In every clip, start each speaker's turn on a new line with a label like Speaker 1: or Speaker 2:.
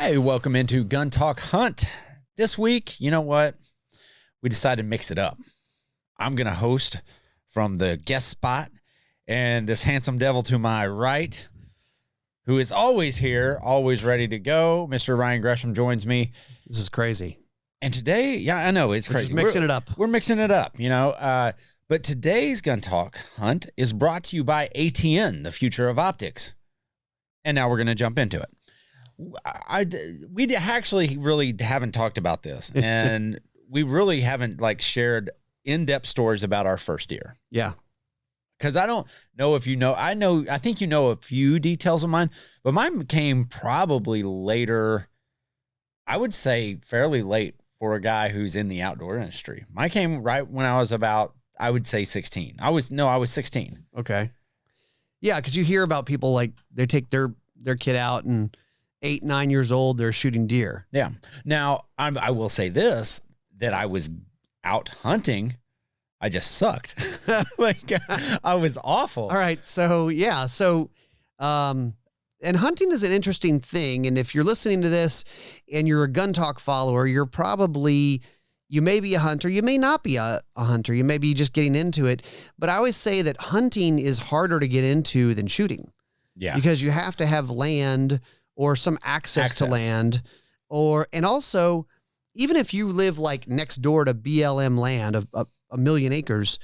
Speaker 1: Hey, welcome into Gun Talk Hunt. This week, you know what? We decided to mix it up. I'm going to host from the guest spot, and this handsome devil to my right, who is always here, always ready to go, Mr. Ryan Gresham joins me.
Speaker 2: This is crazy.
Speaker 1: And today, yeah, I know, it's crazy.
Speaker 2: We're mixing it up.
Speaker 1: We're mixing it up, you know. But today's Gun Talk Hunt is brought to you by ATN, the future of optics. And now we're going to jump into it. We actually really haven't talked about this, and we really haven't shared in-depth stories about our first deer.
Speaker 2: Yeah.
Speaker 1: Because I don't know if you know, I think you know a few details of mine, but mine came probably later. I would say fairly late for a guy who's in the outdoor industry. Mine came right when I was about, I would say 16. I was 16.
Speaker 2: Okay. Yeah. Cause you hear about people they take their kid out and 8, 9 years old, they're shooting deer.
Speaker 1: Yeah. Now I will say this, that I was out hunting. I just sucked. I was awful.
Speaker 2: All right. So yeah. So, and hunting is an interesting thing. And if you're listening to this and you're a Gun Talk follower, you may be a hunter. You may not be a hunter. You may be just getting into it. But I always say that hunting is harder to get into than shooting.
Speaker 1: Yeah.
Speaker 2: Because you have to have land or some access to land, and also even if you live next door to BLM land of a million acres,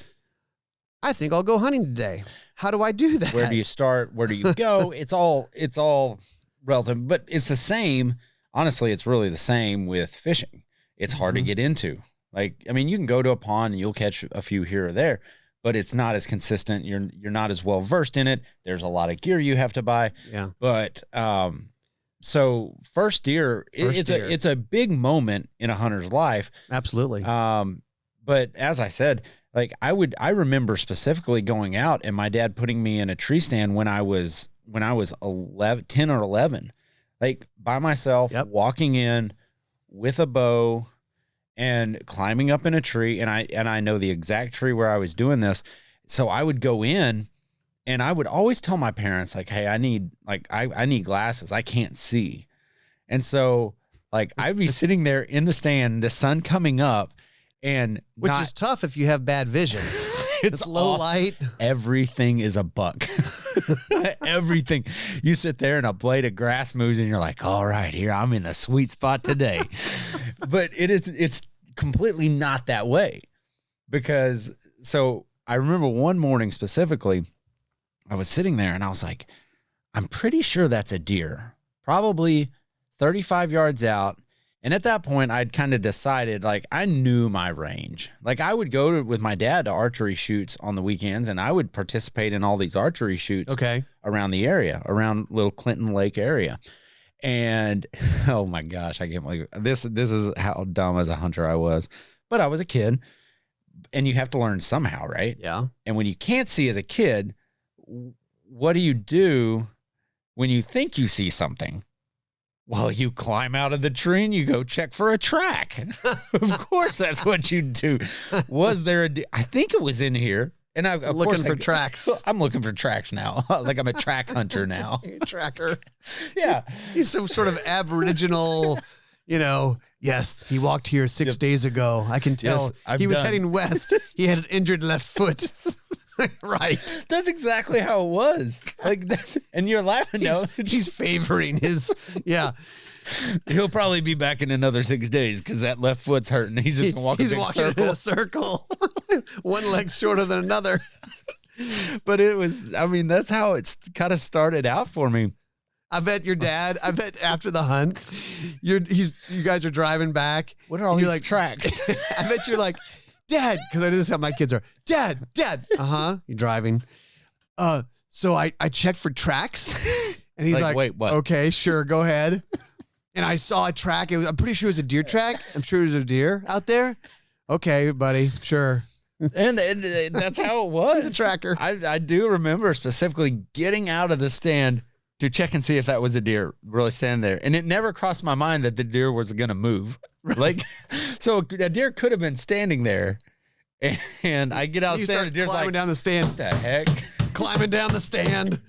Speaker 2: I think I'll go hunting today. How do I do that?
Speaker 1: Where do you start? Where do you go? It's all relative, but it's the same. Honestly, it's really the same with fishing. It's hard to get into. You can go to a pond and you'll catch a few here or there, but it's not as consistent. You're not as well versed in it. There's a lot of gear you have to buy.
Speaker 2: Yeah.
Speaker 1: But so first deer, it's a big moment in a hunter's life.
Speaker 2: Absolutely.
Speaker 1: But as I said, I remember specifically going out and my dad putting me in a tree stand when I was 10 or 11, by myself, walking in with a bow and climbing up in a tree. And I know the exact tree where I was doing this. So I would go in and I would always tell my parents, hey, I need glasses. I can't see. And so I'd be sitting there in the stand, the sun coming up,
Speaker 2: which is tough if you have bad vision. It's low light.
Speaker 1: Everything is a buck. Everything. You sit there and a blade of grass moves and you're like, all right, here, I'm in a sweet spot today. But it's completely not that way, because so I remember one morning specifically, I was sitting there and I was like, I'm pretty sure that's a deer, probably 35 yards out. And at that point, I'd kind of decided, I knew my range. I would go with my dad to archery shoots on the weekends, and I would participate in all these archery shoots around the area, around Little Clinton Lake area. And, oh my gosh, I can't believe it. This is how dumb as a hunter I was. But I was a kid, and you have to learn somehow, right?
Speaker 2: Yeah.
Speaker 1: And when you can't see as a kid, what do you do when you think you see something? Well, you climb out of the tree and you go check for a track. Of course, that's what you do. Was there I think it was in here. And I'm
Speaker 2: looking for tracks.
Speaker 1: I'm looking for tracks now. I'm a track hunter now.
Speaker 2: Tracker.
Speaker 1: Yeah.
Speaker 2: He's some sort of aboriginal, yes, he walked here 6 days ago. I can tell.
Speaker 1: Yes,
Speaker 2: he was heading west. He had an injured left foot. Right.
Speaker 1: That's exactly how it was. And you're laughing now.
Speaker 2: He's favoring his, yeah.
Speaker 1: He'll probably be back in another 6 days because that left foot's hurting. He's just going to walk
Speaker 2: in a circle. One leg shorter than another.
Speaker 1: But that's how it's kind of started out for me.
Speaker 2: I bet after the hunt, you guys are driving back.
Speaker 1: What are all these tracks?
Speaker 2: I bet you're like, Dad, because I know this is how my kids are. Dad. You're driving. So I checked for tracks. And he's like,
Speaker 1: wait, what?
Speaker 2: Okay, sure, go ahead. And I saw a track. I'm pretty sure it was a deer track. I'm sure it was a deer out there. Okay, buddy, sure.
Speaker 1: And that's how it was.
Speaker 2: He's a tracker.
Speaker 1: I do remember specifically getting out of the stand to check and see if that was a deer really standing there. And it never crossed my mind that the deer was going to move. So a deer could have been standing there, and I get out the stand, and the deer's
Speaker 2: climbing down the stand.
Speaker 1: What the heck?
Speaker 2: Climbing down the stand.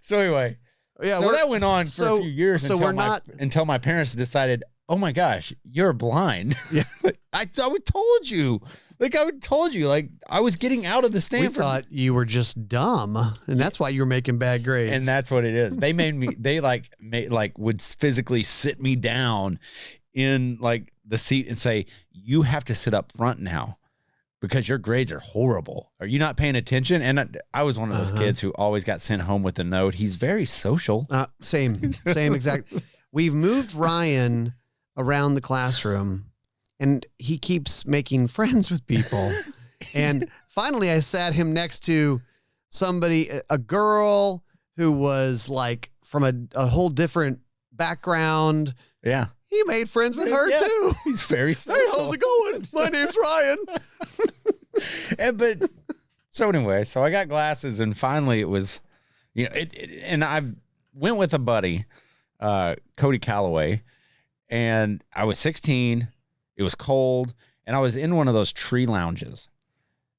Speaker 1: So anyway,
Speaker 2: Yeah,
Speaker 1: so that went on for
Speaker 2: so-
Speaker 1: a few years
Speaker 2: so
Speaker 1: until
Speaker 2: we're not-
Speaker 1: until my parents decided, oh my gosh, you're blind.
Speaker 2: Yeah.
Speaker 1: I told you. Like I told you, like I was getting out of the
Speaker 2: We
Speaker 1: Stanford.
Speaker 2: thought you were just dumb, and that's why you were making bad grades.
Speaker 1: And that's what it is. They made me, they would physically sit me down in like the seat and say, you have to sit up front now because your grades are horrible. Are you not paying attention? And I was one of those kids who always got sent home with a note. He's very social.
Speaker 2: Same exact. We've moved Ryan around the classroom, and he keeps making friends with people. And finally, I sat him next to somebody, a girl who was like from a whole different background.
Speaker 1: Yeah.
Speaker 2: He made friends with her
Speaker 1: Yeah.
Speaker 2: too.
Speaker 1: He's very social.
Speaker 2: Hey, how's it going? My name's Ryan.
Speaker 1: So anyway, so I got glasses, and finally it was, and I went with a buddy, Cody Calloway, and I was 16. It was cold, and I was in one of those tree lounges,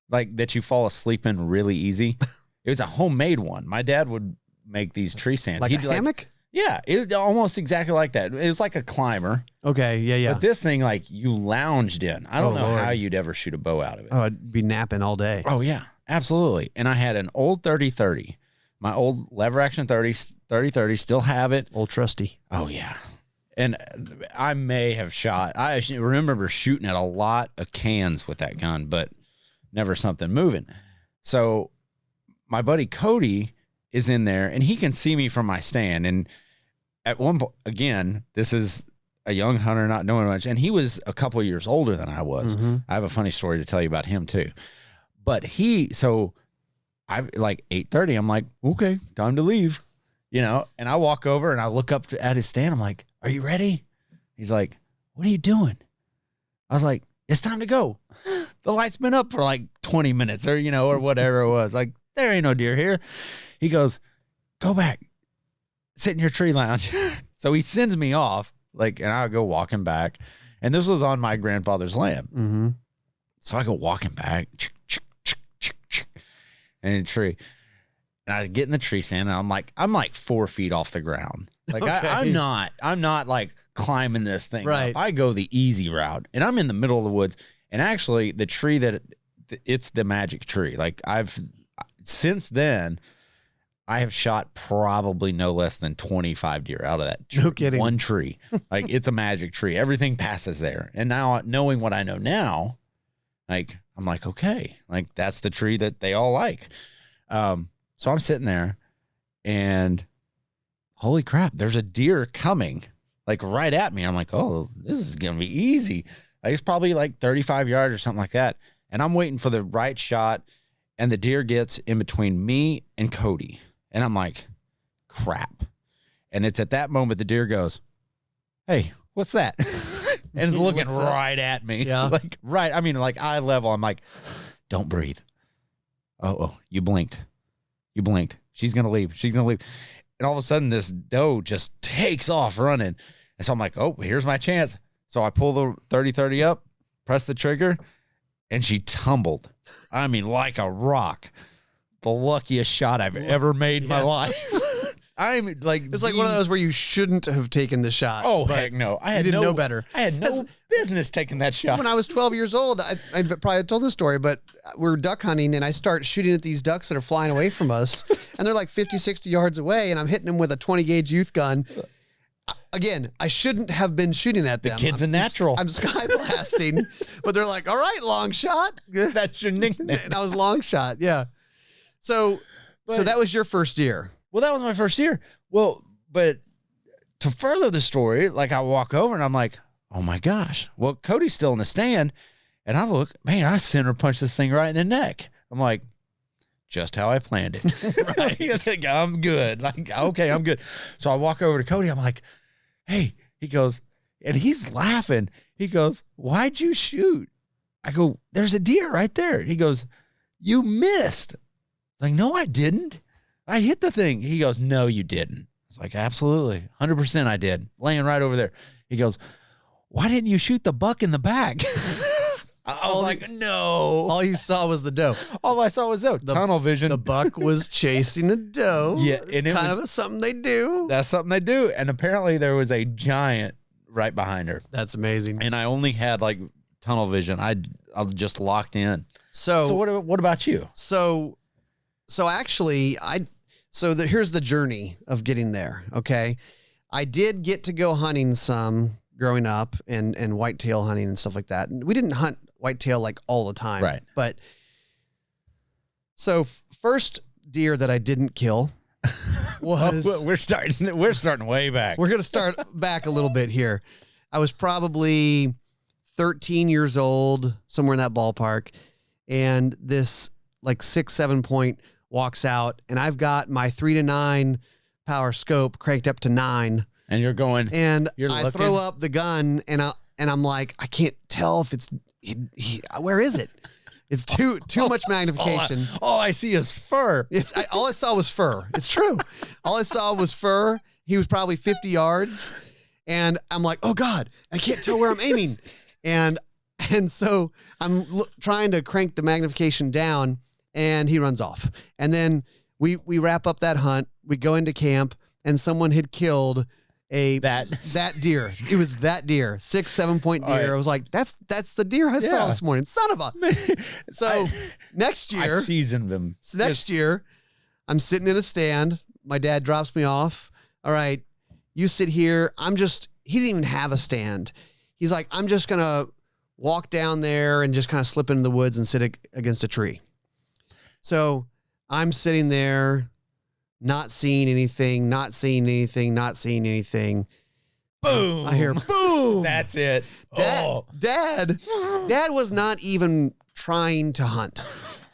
Speaker 1: like that you fall asleep in really easy. It was a homemade one. My dad would make these tree stands.
Speaker 2: Like a hammock?
Speaker 1: Yeah, it almost exactly like that. It was like a climber.
Speaker 2: Okay, yeah.
Speaker 1: But this thing, like you lounged in. I don't know
Speaker 2: Lord.
Speaker 1: how you'd ever shoot a bow out of it.
Speaker 2: Oh, I'd be napping all day.
Speaker 1: Oh yeah, absolutely. And I had an old 30-30, my old lever action 30-30, still have it.
Speaker 2: Old trusty.
Speaker 1: Oh yeah. And I may have shot. I actually remember shooting at a lot of cans with that gun, but never something moving. So my buddy Cody is in there, and he can see me from my stand. And at one point, again, this is a young hunter not knowing much, and he was a couple of years older than I was. I have a funny story to tell you about him too. But I like 8:30. I'm like, okay, time to leave, And I walk over and I look up at his stand. I'm like, are you ready? He's like, what are you doing? I was like, it's time to go. The light's been up for like 20 minutes or, or whatever it was. Like, there ain't no deer here. He goes, go back, sit in your tree lounge. So he sends me off, and I go walking back. And this was on my grandfather's land. So I go walking back, and the tree. And I get in the tree stand, and I'm like 4 feet off the ground. Like
Speaker 2: Okay.
Speaker 1: I'm not like climbing this thing.
Speaker 2: Right.
Speaker 1: Up. I go the easy route, and I'm in the middle of the woods. And actually, the tree it's the magic tree. Like since then, I have shot probably no less than 25 deer out of that tree.
Speaker 2: No kidding.
Speaker 1: One tree. Like it's a magic tree. Everything passes there. And now knowing what I know now, like I'm like, okay, like that's the tree that they all like. So I'm sitting there, and holy crap, there's a deer coming like right at me. I'm like, oh, this is going to be easy. Like, it's probably like 35 yards or something like that. And I'm waiting for the right shot, and the deer gets in between me and Cody. And I'm like, crap. And it's at that moment the deer goes, hey, what's that? And it's looking right at me.
Speaker 2: Yeah.
Speaker 1: Like, right. I mean, like eye level. I'm like, don't breathe. Oh, you blinked. You blinked. She's going to leave. She's going to leave. And all of a sudden, this doe just takes off running. And so I'm like, oh, here's my chance. So I pull the 30-30 up, press the trigger, and she tumbled. I mean, like a rock. The luckiest shot I've ever made in my life. I'm like,
Speaker 2: It's like one of those where you shouldn't have taken the shot.
Speaker 1: Oh,
Speaker 2: but
Speaker 1: heck no.
Speaker 2: I didn't know better.
Speaker 1: I had no business taking that shot.
Speaker 2: When I was 12 years old, I probably told this story, but we're duck hunting, and I start shooting at these ducks that are flying away from us, and they're like 50, 60 yards away, and I'm hitting them with a 20 gauge youth gun. Again, I shouldn't have been shooting at them.
Speaker 1: The kid's a natural.
Speaker 2: I'm sky blasting, but they're like, all right, long shot.
Speaker 1: That's your nickname.
Speaker 2: And I was long shot. Yeah. So that was your first year.
Speaker 1: Well, that was my first year. Well, but to further the story, like I walk over and I'm like, oh my gosh. Well, Cody's still in the stand, and I look, man, I center punched this thing right in the neck. I'm like, just how I planned it. Right. It's like, I'm good. Like, okay, I'm good. So I walk over to Cody. I'm like, hey, he goes, and he's laughing. He goes, why'd you shoot? I go, there's a deer right there. He goes, you missed. Like, no, I didn't. I hit the thing. He goes, no, you didn't. I was like, absolutely. 100% I did. Laying right over there. He goes, why didn't you shoot the buck in the back? I was like, no.
Speaker 2: All you saw was the doe.
Speaker 1: All I saw was tunnel vision.
Speaker 2: The buck was chasing a doe.
Speaker 1: Yeah,
Speaker 2: it's kind of something they do.
Speaker 1: That's something they do. And apparently there was a giant right behind her.
Speaker 2: That's amazing.
Speaker 1: And I only had like tunnel vision. I was just locked in.
Speaker 2: So
Speaker 1: what about you?
Speaker 2: So actually, here's the journey of getting there. Okay, I did get to go hunting some growing up and whitetail hunting and stuff like that. And we didn't hunt whitetail like all the time,
Speaker 1: right?
Speaker 2: But so first deer that I didn't kill was
Speaker 1: we're starting way back.
Speaker 2: We're gonna start back a little bit here. I was probably 13 years old, somewhere in that ballpark. And this like 6-7 point walks out, and I've got my 3 to 9 power scope cranked up to 9.
Speaker 1: And you're going,
Speaker 2: and
Speaker 1: you're
Speaker 2: I
Speaker 1: looking.
Speaker 2: throw up the gun, and I'm like, I can't tell if it's where is it? It's too much magnification.
Speaker 1: All I see is fur.
Speaker 2: All I saw was fur. It's true. All I saw was fur. He was probably 50 yards, and I'm like, oh God, I can't tell where I'm aiming, and so I'm trying to crank the magnification down, and he runs off. And then we wrap up that hunt. We go into camp, and someone had killed that deer. It was that deer, 6-7 point deer.
Speaker 1: Right.
Speaker 2: I was like, that's the deer I saw this morning. Son of a. So next year,
Speaker 1: I seasoned them.
Speaker 2: So next year, I'm sitting in a stand. My dad drops me off. All right, you sit here. He didn't even have a stand. He's like, I'm just going to walk down there and just kind of slip into the woods and sit against a tree. So I'm sitting there, not seeing anything.
Speaker 1: Boom.
Speaker 2: I hear boom.
Speaker 1: That's it.
Speaker 2: Dad was not even trying to hunt.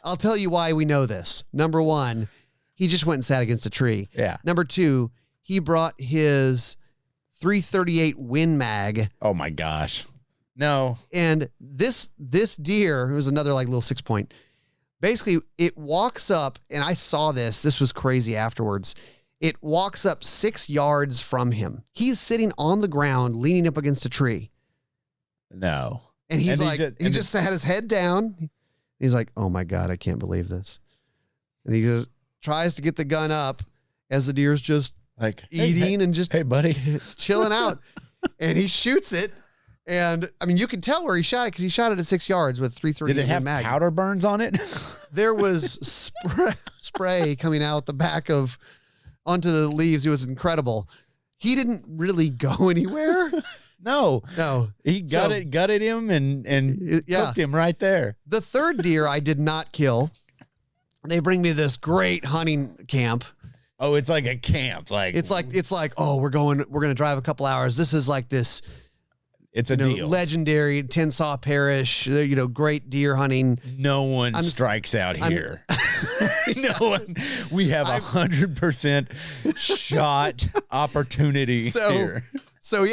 Speaker 2: I'll tell you why we know this. Number one, he just went and sat against a tree.
Speaker 1: Yeah.
Speaker 2: Number two, he brought his 338 Win Mag.
Speaker 1: Oh my gosh. No.
Speaker 2: And this deer, it was another like little 6 point. Basically, it walks up, and I saw this. This was crazy afterwards. It walks up 6 yards from him. He's sitting on the ground, leaning up against a tree.
Speaker 1: No.
Speaker 2: And he just had his head down. He's like, oh my God, I can't believe this. And he just tries to get the gun up as the deer's just like eating and just,
Speaker 1: hey buddy,
Speaker 2: chilling out. And he shoots it. And I mean, you can tell where he shot it because he shot it at 6 yards with 330.
Speaker 1: Did it have
Speaker 2: mag.
Speaker 1: powder burns on it?
Speaker 2: There was spray coming out the back onto the leaves. It was incredible. He didn't really go anywhere.
Speaker 1: No. He gutted him and cooked him right there.
Speaker 2: The third deer I did not kill. They bring me this great hunting camp.
Speaker 1: Oh, it's like a camp.
Speaker 2: It's like, oh, we're going to drive a couple hours. This is like this.
Speaker 1: It's a deal.
Speaker 2: Legendary Tensaw Parish, great deer hunting.
Speaker 1: No one strikes out here. No one. We have 100% shot opportunity here.
Speaker 2: So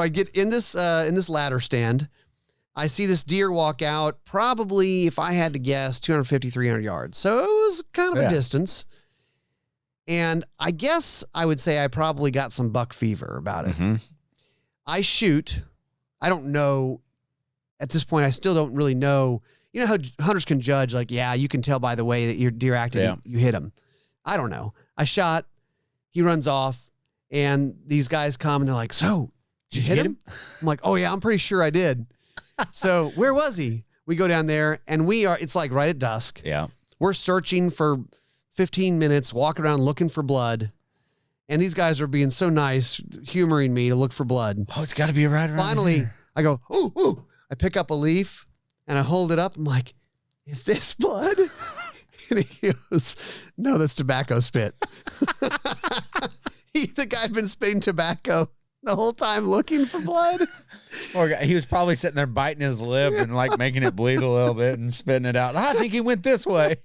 Speaker 2: I get in this ladder stand. I see this deer walk out, probably, if I had to guess, 250, 300 yards. So it was kind of a distance. And I guess I would say I probably got some buck fever about it.
Speaker 1: Mm-hmm.
Speaker 2: I shoot. I don't know. At this point, I still don't really know. You know how hunters can judge, like, yeah, you can tell by the way that your deer acted, you hit him. I don't know. I shot. He runs off. And these guys come and they're like, so, did you hit him? I'm like, oh, yeah, I'm pretty sure I did. So where was he? We go down there and it's like right at dusk.
Speaker 1: Yeah.
Speaker 2: We're searching for 15 minutes, walking around looking for blood. And these guys are being so nice, humoring me to look for blood.
Speaker 1: Oh, it's got to be right around
Speaker 2: Finally,
Speaker 1: here.
Speaker 2: I go, ooh. I pick up a leaf and I hold it up. I'm like, is this blood? And he goes, no, that's tobacco spit. The guy had been spitting tobacco the whole time looking for blood.
Speaker 1: Poor guy. He was probably sitting there biting his lip and like making it bleed a little bit and spitting it out. I think he went this way.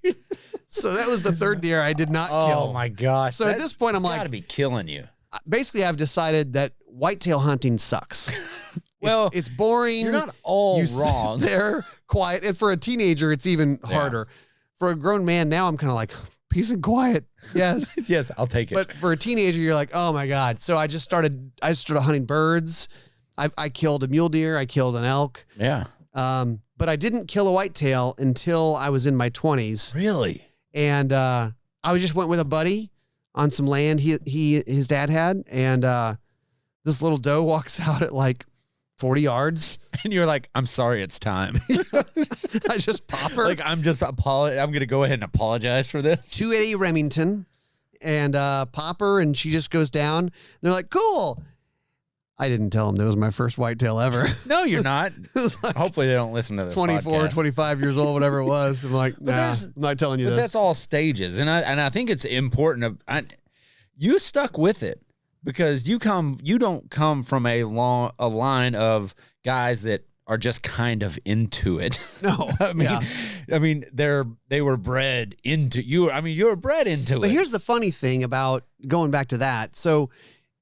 Speaker 2: So that was the third deer I did not kill.
Speaker 1: Oh my gosh.
Speaker 2: So at this point, I'm like,
Speaker 1: gotta be killing you.
Speaker 2: Basically, I've decided that whitetail hunting sucks.
Speaker 1: Well,
Speaker 2: it's boring.
Speaker 1: You're not all wrong.
Speaker 2: They're quiet. And for a teenager, it's even harder. For a grown man, now I'm kind of like, peace and quiet. Yes.
Speaker 1: Yes, I'll take it.
Speaker 2: But for a teenager, you're like, oh my God. So I started hunting birds. I killed a mule deer. I killed an elk.
Speaker 1: Yeah.
Speaker 2: But I didn't kill a whitetail until I was in my 20s.
Speaker 1: Really?
Speaker 2: And just went with a buddy on some land his dad had, and this little doe walks out at like 40 yards.
Speaker 1: And you're like, I'm sorry, it's time.
Speaker 2: I just pop her.
Speaker 1: Like, I'm going to go ahead and apologize for this.
Speaker 2: 280 Remington, and pop her, and she just goes down. They're like, cool. I didn't tell them that was my first whitetail ever.
Speaker 1: No, you're not.
Speaker 2: It was like
Speaker 1: Hopefully they don't listen to this
Speaker 2: 24,
Speaker 1: podcast.
Speaker 2: 25 years old, whatever it was. I'm like, nah, I'm not telling you
Speaker 1: But
Speaker 2: this.
Speaker 1: that's all stages. And I think it's important. You stuck with it because you don't come from a line of guys that are just kind of into it.
Speaker 2: No.
Speaker 1: I mean, they were bred into you. I mean, you were bred into it.
Speaker 2: But here's the funny thing about going back to that. So,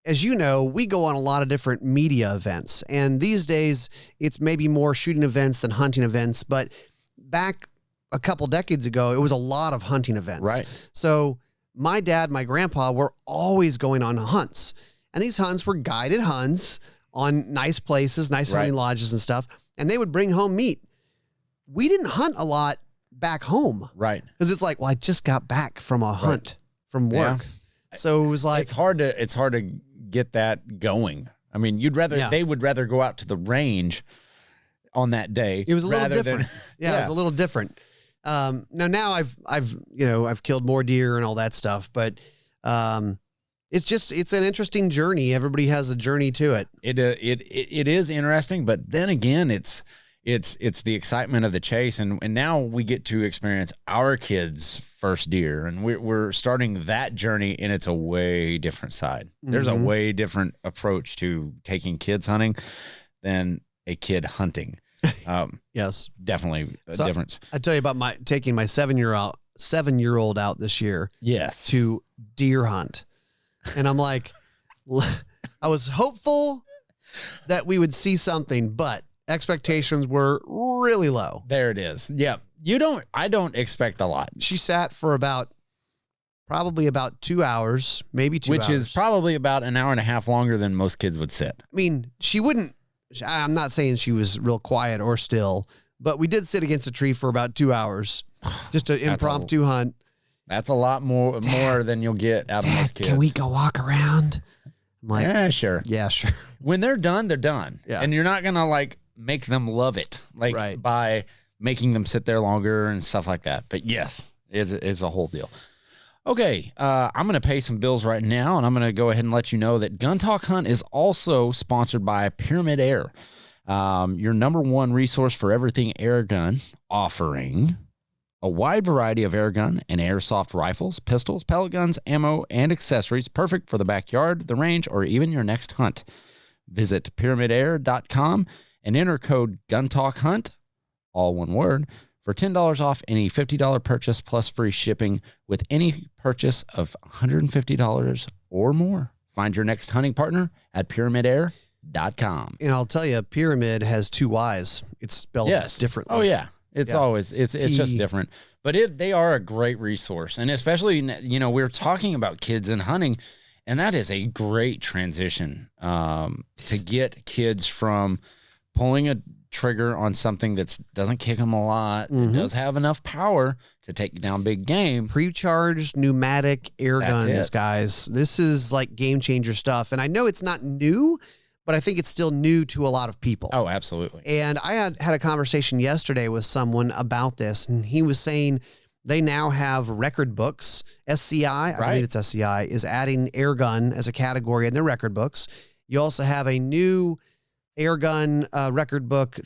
Speaker 2: as you know, we go on a lot of different media events, and these days it's maybe more shooting events than hunting events. But back a couple decades ago, it was a lot of hunting events.
Speaker 1: Right.
Speaker 2: So my dad, my grandpa were always going on hunts, and these hunts were guided hunts on nice places, nice hunting lodges and stuff. And they would bring home meat. We didn't hunt a lot back home.
Speaker 1: Right.
Speaker 2: Because it's like, well, I just got back from a hunt from work. Yeah. So it was like,
Speaker 1: it's hard to get that going. I mean, they would rather go out to the range on that day.
Speaker 2: It was a little different. It was a little different. Now I've killed more deer and all that stuff, but it's an interesting journey. Everybody has a journey to it.
Speaker 1: It is interesting, but then again, it's the excitement of the chase, and now we get to experience our kids' first deer, and we're starting that journey, and it's a way different side. Mm-hmm. There's a way different approach to taking kids hunting than a kid hunting.
Speaker 2: Yes,
Speaker 1: definitely a difference.
Speaker 2: I tell you about taking my 7-year-old out this year.
Speaker 1: Yes,
Speaker 2: to deer hunt, and I'm like, I was hopeful that we would see something, but expectations were really low.
Speaker 1: There it is. Yeah. I don't expect a lot.
Speaker 2: She sat for probably about 2 hours, maybe 2 hours.
Speaker 1: Which is probably about an hour and a half longer than most kids would sit.
Speaker 2: I mean, I'm not saying she was real quiet or still, but we did sit against a tree for about 2 hours. Just an impromptu hunt.
Speaker 1: That's a lot more than you'll get out of most kids.
Speaker 2: Can we go walk around? I'm like,
Speaker 1: yeah, sure.
Speaker 2: Yeah, sure.
Speaker 1: When they're done, they're done. Yeah. And you're not going to make them love it by making them sit there longer and stuff like that. But yes, it's a whole deal. Okay, I'm going to pay some bills right now, and I'm going to go ahead and let you know that Gun Talk Hunt is also sponsored by Pyramyd Air, your number one resource for everything airgun, offering a wide variety of airgun and airsoft rifles, pistols, pellet guns, ammo, and accessories, perfect for the backyard, the range, or even your next hunt. Visit pyramydair.com and enter code GUNTALKHUNT, all one word, for $10 off any $50 purchase plus free shipping with any purchase of $150 or more. Find your next hunting partner at pyramydair.com.
Speaker 2: And I'll tell you, Pyramyd has 2 Y's. It's spelled differently.
Speaker 1: Oh, yeah. It's just different. But they are a great resource. And especially, we're talking about kids and hunting, and that is a great transition to get kids from pulling a trigger on something that doesn't kick them a lot, that does have enough power to take down big game.
Speaker 2: Pre-charged pneumatic air guns, guys. This is like game changer stuff. And I know it's not new, but I think it's still new to a lot of people.
Speaker 1: Oh, absolutely.
Speaker 2: And I had a conversation yesterday with someone about this, and he was saying they now have record books. SCI, I believe it's SCI, is adding air gun as a category in their record books. You also have a new airgun record book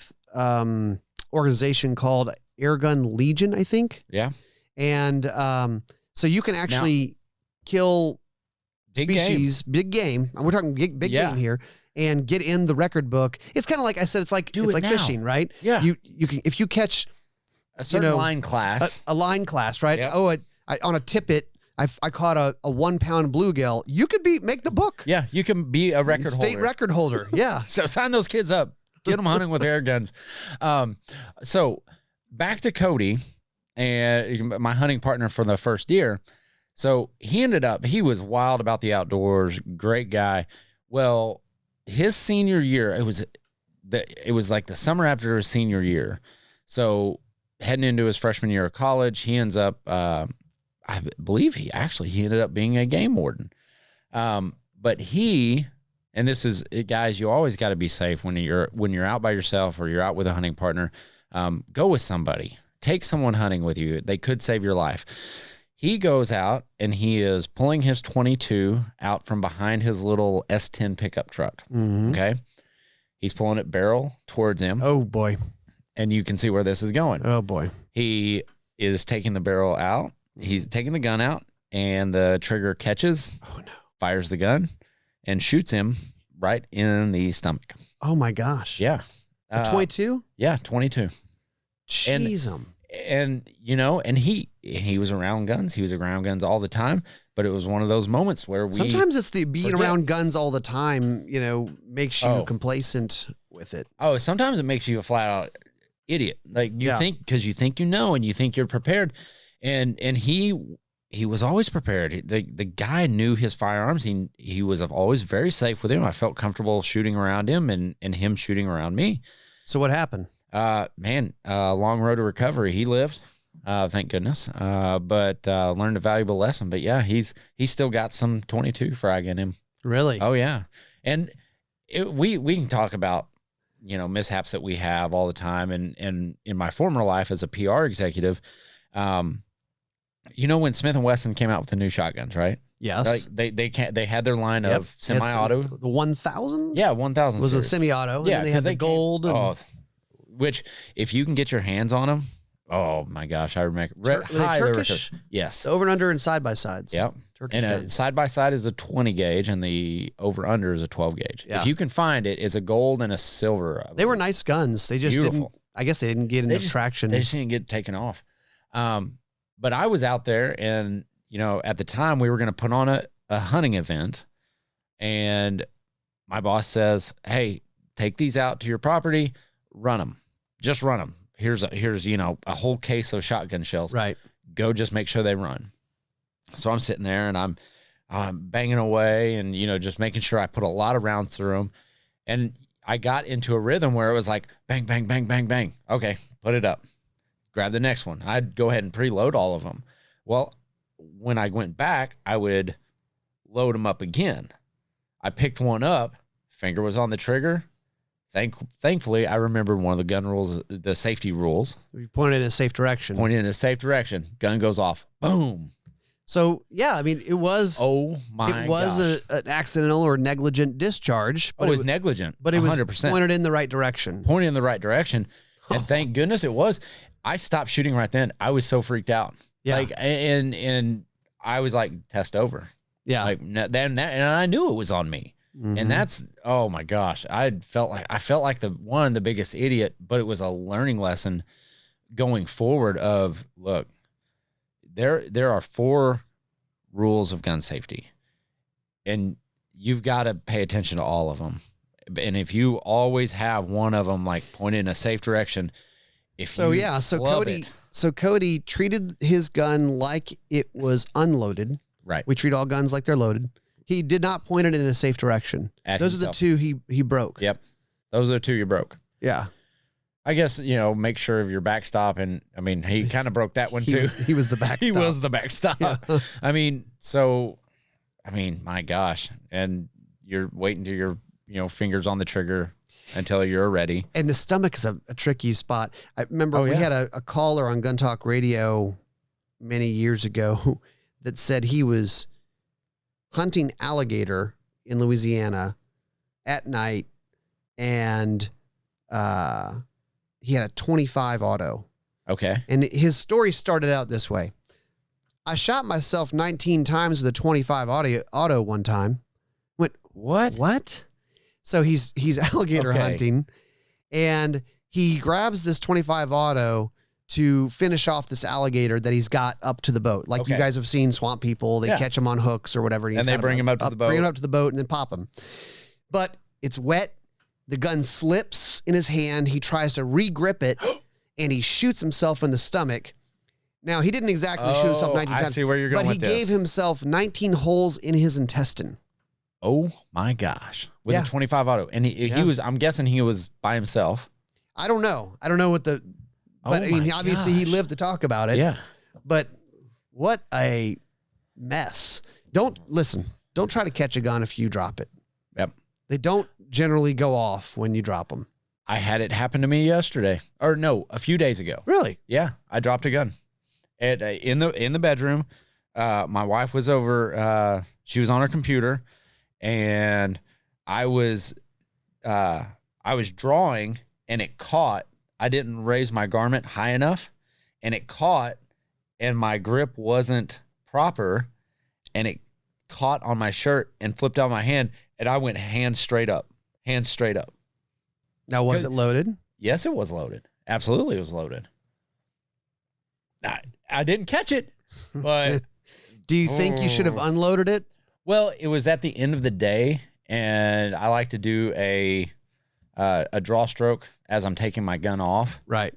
Speaker 2: organization called Airgun Legion, I think.
Speaker 1: Yeah.
Speaker 2: And so you can actually kill species, big game. We're talking big game here, and get in the record book. It's kind of like I said, it's like fishing, right?
Speaker 1: Yeah.
Speaker 2: You can, if you catch
Speaker 1: a certain line class,
Speaker 2: a line class, right?
Speaker 1: Yep.
Speaker 2: Oh, I on a tippet, I caught a 1 pound bluegill. You could make the book.
Speaker 1: Yeah, you can be a record holder.
Speaker 2: State record holder. Yeah.
Speaker 1: So sign those kids up. Get them hunting with air guns. So back to Cody, and my hunting partner for the first year. So he was wild about the outdoors, great guy. Well, his senior year, it was it was like the summer after his senior year. So heading into his freshman year of college, he ends up, I believe he ended up being a game warden. But and this is, guys, you always got to be safe when you're out by yourself or you're out with a hunting partner. Go with somebody. Take someone hunting with you. They could save your life. He goes out and he is pulling his 22 out from behind his little S10 pickup truck.
Speaker 2: Mm-hmm.
Speaker 1: Okay. He's pulling it barrel towards him.
Speaker 2: Oh boy.
Speaker 1: And you can see where this is going.
Speaker 2: Oh boy.
Speaker 1: He is taking the barrel out. He's taking the gun out and the trigger catches. Oh no. Fires the gun and shoots him right in the stomach.
Speaker 2: Oh my gosh.
Speaker 1: Yeah.
Speaker 2: 22?
Speaker 1: Yeah. 22.
Speaker 2: Jeez.
Speaker 1: And you know, and he was around guns. He was around guns all the time, but it was one of those moments where
Speaker 2: sometimes it's the being around guns all the time, you know, makes you complacent with it.
Speaker 1: Oh, sometimes it makes you a flat out idiot. Like you think, because you think you know and you think you're prepared. And he was always prepared. The guy knew his firearms. He was always very safe with him. I felt comfortable shooting around him and him shooting around me.
Speaker 2: So what happened?
Speaker 1: Long road to recovery. He lived, thank goodness. But learned a valuable lesson. But yeah, he's still got some 22 frag in him.
Speaker 2: Really?
Speaker 1: Oh yeah. And we can talk about, you know, mishaps that we have all the time. And in my former life as a PR executive, you know, when Smith & Wesson came out with the new shotguns, right?
Speaker 2: Yes.
Speaker 1: Like they had their line of semi-auto.
Speaker 2: The 1000?
Speaker 1: Yeah, 1000
Speaker 2: was a semi-auto.
Speaker 1: Yeah,
Speaker 2: and they had the gold.
Speaker 1: Which, if you can get your hands on them, oh my gosh, I remember.
Speaker 2: Turkish?
Speaker 1: Yes.
Speaker 2: The over and under and side by sides.
Speaker 1: Yep.
Speaker 2: Turkish
Speaker 1: and a side by side is a 20 gauge, and the over under is a 12 gauge. Yeah. If you can find it, it's a gold and a silver.
Speaker 2: They were nice guns. They just didn't. I guess they didn't get enough traction.
Speaker 1: They just didn't get taken off. But I was out there, and you know, at the time we were going to put on a hunting event, and my boss says, "Hey, take these out to your property, run them." Just run them. Here's you know, a whole case of shotgun shells.
Speaker 2: Right.
Speaker 1: Go just make sure they run. So I'm sitting there and I'm banging away and, you know, just making sure I put a lot of rounds through them. And I got into a rhythm where it was like bang, bang, bang, bang, bang. Okay, put it up. Grab the next one. I'd go ahead and preload all of them. Well, when I went back, I would load them up again. I picked one up. Finger was on the trigger. Thankfully, I remembered one of the gun rules, the safety rules.
Speaker 2: You pointed in a safe direction.
Speaker 1: Pointed in a safe direction. Gun goes off. Boom.
Speaker 2: So, yeah, I mean, it was.
Speaker 1: Oh, my
Speaker 2: It was an accidental or negligent discharge.
Speaker 1: But it was negligent.
Speaker 2: But it
Speaker 1: 100%.
Speaker 2: was pointed in the right direction.
Speaker 1: Pointed in the right direction. And thank goodness it was. I stopped shooting right then. I was so freaked out.
Speaker 2: Yeah.
Speaker 1: Like, and I was like, test over.
Speaker 2: Yeah.
Speaker 1: Like, and I knew it was on me. Mm-hmm. And that's, oh my gosh, I felt like the biggest idiot, but it was a learning lesson going forward of, look, there are 4 rules of gun safety, and you've got to pay attention to all of them. And if you always have one of them, like pointed in a safe direction,
Speaker 2: so Cody treated his gun like it was unloaded.
Speaker 1: Right.
Speaker 2: We treat all guns like they're loaded. He did not point it in a safe direction. Those are the 2 he broke.
Speaker 1: Yep. Those are the 2 you broke.
Speaker 2: Yeah.
Speaker 1: I guess, you know, make sure of your backstop. And I mean, he kind of broke that one too.
Speaker 2: He was the backstop.
Speaker 1: He was the backstop. Yeah. I mean, my gosh. And you're waiting till your, you know, fingers on the trigger until you're ready.
Speaker 2: And the stomach is a tricky spot. I remember we had a caller on Gun Talk Radio many years ago that said he was hunting alligator in Louisiana at night, and he had a 25 auto.
Speaker 1: Okay.
Speaker 2: And his story started out this way. I shot myself 19 times with a 25 auto one time. Went, what? So he's alligator hunting, and he grabs this 25 auto to finish off this alligator that he's got up to the boat. Like you guys have seen swamp people, they catch him on hooks or whatever.
Speaker 1: And they bring him up to the boat.
Speaker 2: Bring him up to the boat and then pop him. But it's wet. The gun slips in his hand. He tries to re-grip it, and he shoots himself in the stomach. Now, he didn't exactly shoot himself 19 times.
Speaker 1: I see where you're going with this.
Speaker 2: But he gave himself 19 holes in his intestine.
Speaker 1: Oh my gosh. With
Speaker 2: Yeah.
Speaker 1: a 25 auto. And he was, I'm guessing he was by himself.
Speaker 2: I don't know. I don't know what but I mean, obviously he lived to talk about it.
Speaker 1: Yeah.
Speaker 2: But what a mess. Don't try to catch a gun if you drop it.
Speaker 1: Yep.
Speaker 2: They don't generally go off when you drop them.
Speaker 1: I had it happen to me yesterday. Or no, a few days ago.
Speaker 2: Really?
Speaker 1: Yeah. I dropped a gun in the bedroom. My wife was over, she was on her computer, and I was drawing, and it caught. I didn't raise my garment high enough, and it caught, and my grip wasn't proper, and it caught on my shirt and flipped out my hand, and I went hands straight up.
Speaker 2: Now, was it loaded?
Speaker 1: Yes, it was loaded. Absolutely, it was loaded. I didn't catch it, but
Speaker 2: do you think you should have unloaded it?
Speaker 1: Well, it was at the end of the day, and I like to do a draw stroke as I'm taking my gun off.
Speaker 2: Right.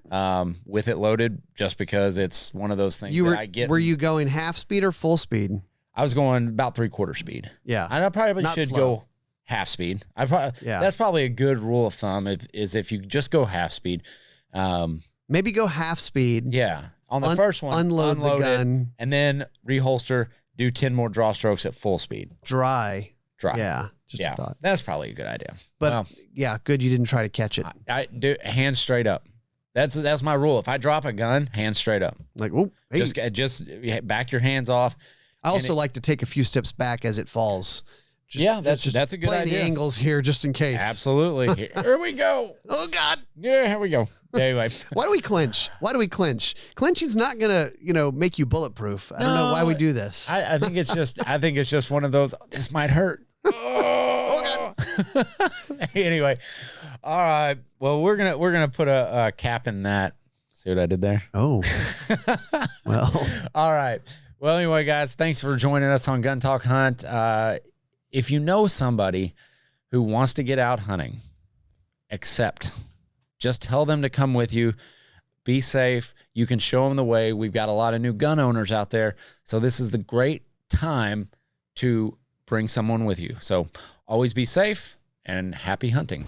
Speaker 1: With it loaded, just because it's one of those things that I get.
Speaker 2: Were you going half speed or full speed?
Speaker 1: I was going about 3/4 speed.
Speaker 2: Yeah.
Speaker 1: And I probably should go half speed. That's probably a good rule of thumb if you just go half speed.
Speaker 2: Maybe go half speed.
Speaker 1: Yeah. On the first one,
Speaker 2: unload the gun,
Speaker 1: and then reholster, do 10 more draw strokes at full speed.
Speaker 2: Dry.
Speaker 1: Yeah.
Speaker 2: Just a thought.
Speaker 1: That's probably a good idea.
Speaker 2: But yeah, good you didn't try to catch it.
Speaker 1: I do hands straight up. That's my rule. If I drop a gun, hands straight up.
Speaker 2: Like, oh, hey.
Speaker 1: Just back your hands off.
Speaker 2: I also like to take a few steps back as it falls.
Speaker 1: That's a good
Speaker 2: play
Speaker 1: idea.
Speaker 2: The angles here just in case.
Speaker 1: Absolutely. Here we go.
Speaker 2: Oh God.
Speaker 1: Yeah, here we go. Anyway.
Speaker 2: Why do we clench? Clenching's not gonna, make you bulletproof. I don't know why we do this.
Speaker 1: I think it's just one of those, this might hurt.
Speaker 2: Oh God.
Speaker 1: Anyway. All right. Well, we're gonna put a cap in that. See what I did there?
Speaker 2: Oh. Well.
Speaker 1: All right. Well, anyway, guys, thanks for joining us on Gun Talk Hunt. If you know somebody who wants to get out hunting, just tell them to come with you. Be safe. You can show them the way. We've got a lot of new gun owners out there. So this is the great time to bring someone with you. So always be safe and happy hunting.